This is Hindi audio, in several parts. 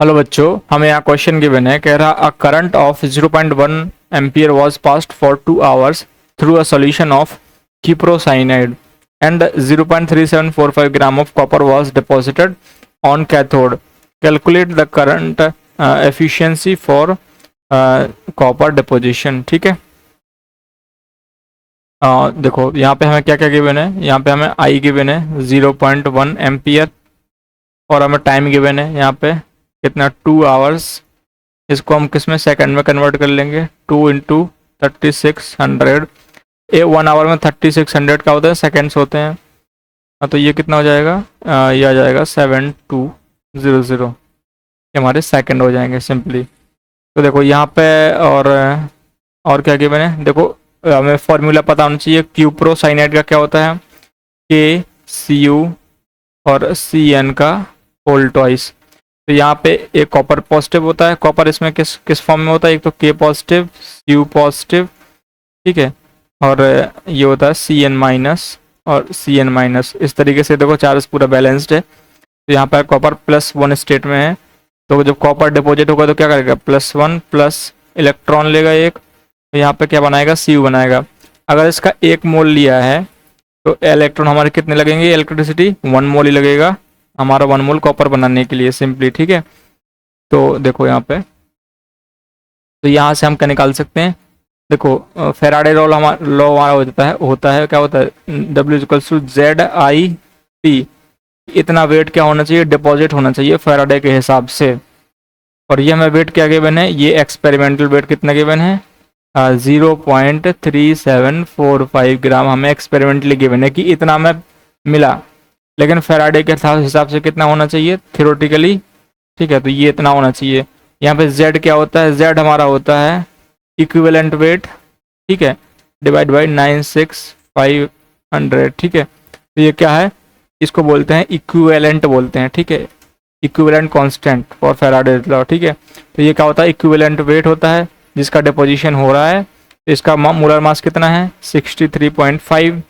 हेलो बच्चों, हमें यहाँ क्वेश्चन गिवन है। कह रहा a current of 0.1 ampere was passed for 2 hours through a solution of cuprocyanide and 0.3745 gram of copper was deposited on cathode. Calculate the current efficiency for copper deposition. ठीक है। देखो यहाँ पे हमें क्या क्या गिवन है। यहाँ पे हमें आई गिवन है 0.1 एम्पियर और हमें टाइम गिवन है यहाँ पे कितना 2 आवर्स। इसको हम किस में सेकंड में कन्वर्ट कर लेंगे 2 इंटू 3600। 1 आवर में 3600 का होता है सेकेंड्स होते हैं। हाँ तो ये कितना हो जाएगा, ये आ जाएगा 7200। ये हमारे सेकंड हो जाएंगे सिंपली। तो देखो यहाँ पे और क्या गिवन है। देखो हमें फॉर्मूला पता होना चाहिए। क्यूप्रोसाइनाइड का क्या होता है, KCu और Cn का होल ट्वाइस। तो यहाँ पे एक कॉपर पॉजिटिव होता है। कॉपर इसमें किस किस फॉर्म में होता है, एक तो K पॉजिटिव, Cu पॉजिटिव, ठीक है, और ये होता है Cn माइनस और Cn माइनस। इस तरीके से देखो चार्ज पूरा बैलेंस्ड है। तो यहाँ पर कॉपर +1 स्टेट में है। तो जब कॉपर डिपॉजिट होगा तो क्या करेगा, +1 प्लस इलेक्ट्रॉन लेगा एक, तो यहाँ पे क्या बनाएगा, Cu बनाएगा। अगर इसका 1 मोल लिया है तो इलेक्ट्रॉन हमारे कितने लगेंगे, इलेक्ट्रिसिटी 1 मोल ही लगेगा हमारा 1 मोल कॉपर बनाने के लिए सिंपली। ठीक है। तो देखो यहाँ पे, तो यहाँ से हम क्या निकाल सकते हैं। देखो फेराडे लॉ हमारा होता है क्या होता है, W = इतना वेट क्या होना चाहिए, डिपॉजिट होना चाहिए फेराडे के हिसाब से। और ये हमें वेट क्या गिवन है, ये एक्सपेरिमेंटल वेट कितना गिवन है, 0.3745 ग्राम हमें एक्सपेरिमेंटली गिवन है कि इतना हमें मिला। लेकिन फेराडे के हिसाब से कितना होना चाहिए थियोरेटिकली, ठीक है, तो ये इतना होना चाहिए। यहाँ पे Z क्या होता है, Z हमारा होता है इक्विवेलेंट वेट, ठीक है, डिवाइड बाई 96500, ठीक है। तो ये क्या है, इसको बोलते हैं इक्विवेलेंट बोलते हैं, ठीक है, equivalent constant for Faraday law, ठीक है। तो ये क्या होता है, इक्विवेलेंट वेट होता है जिसका डिपोजिशन हो रहा है। तो इसका मोलर मास कितना है, 63.5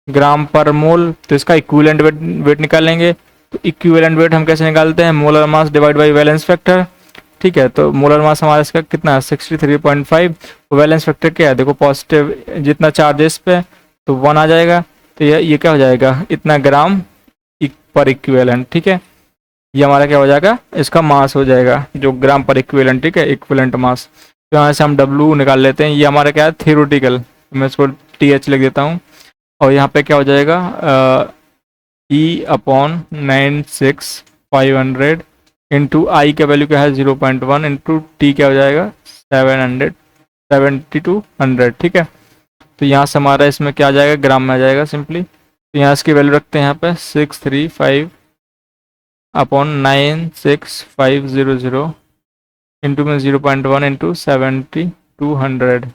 ग्राम पर मोल। तो इसका इक्विवेलेंट वेट निकालेंगे। तो इक्विवेलेंट वेट हम कैसे निकालते हैं, molar mass divide by valence factor, ठीक है। तो मोलर मास हमारा इसका कितना है 63.5। वैलेंस फैक्टर क्या है, देखो पॉजिटिव जितना चार्ज है इस पे तो 1 आ जाएगा। तो ये क्या हो जाएगा, इतना ग्राम पर इक्विवेलेंट, ठीक है। ये हमारा क्या हो जाएगा, इसका मास हो जाएगा जो ग्राम पर इक्विवेलेंट, ठीक है, इक्विवेलेंट मास। तो यहाँ से हम W निकाल लेते हैं। ये हमारा क्या है थियोरेटिकल, मैं इसको TH लिख देता हूँ। और यहाँ पे क्या हो जाएगा, E/96,500 इंटू आई का वैल्यू क्या है 0.1 इंटू T क्या हो जाएगा 77200, ठीक है। तो यहाँ से हमारा इसमें क्या आ जाएगा, ग्राम में आ जाएगा सिंपली। तो यहाँ इसकी वैल्यू रखते हैं यहाँ पे 635/96500 इंटू में 0.1 इंटू 7200।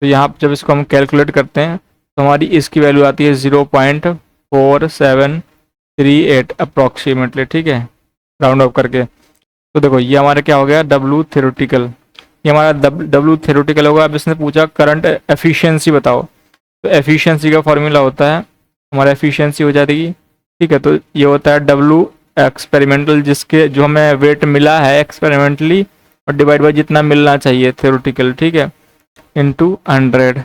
तो यहाँ जब इसको हम कैलकुलेट करते हैं तो हमारी इसकी वैल्यू आती है 0.4738 अप्रॉक्सीमेटली, ठीक है, राउंड ऑफ करके। तो देखो ये हमारा क्या हो गया W थ्योरेटिकल, ये हमारा W थ्योरेटिकल होगा। अब इसने पूछा करंट एफिशिएंसी बताओ। तो एफिशिएंसी का फॉर्मूला होता है, हमारा एफिशिएंसी हो जाएगी, ठीक है। तो ये होता है W एक्सपेरिमेंटल, जिसके जो हमें वेट मिला है एक्सपेरिमेंटली, और डिवाइड बाई जितना मिलना चाहिए थ्योरेटिकल, ठीक है, इंटू 100।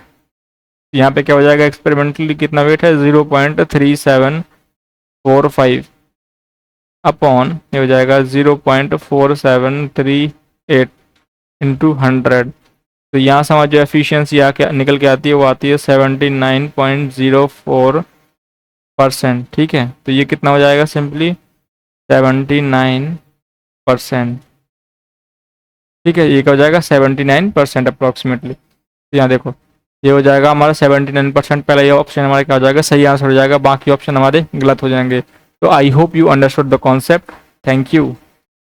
यहाँ पे क्या हो जाएगा, एक्सपेरिमेंटली कितना वेट है 0.3745 अपॉन ये हो जाएगा 0.4738 इंटू 100। तो यहाँ से हमारी जो एफिशिएंसी निकल के आती है वो आती है 79.04%, ठीक है। तो ये कितना हो जाएगा सिंपली 79%, ठीक है, ये क्या हो जाएगा 79% अप्रॉक्सीमेटली। तो यहाँ देखो ये हो जाएगा हमारा 79%। पहला ये ऑप्शन हमारा क्या हो जाएगा, सही आंसर हो जाएगा, बाकी ऑप्शन हमारे गलत हो जाएंगे। तो I hope you understood the concept. Thank you.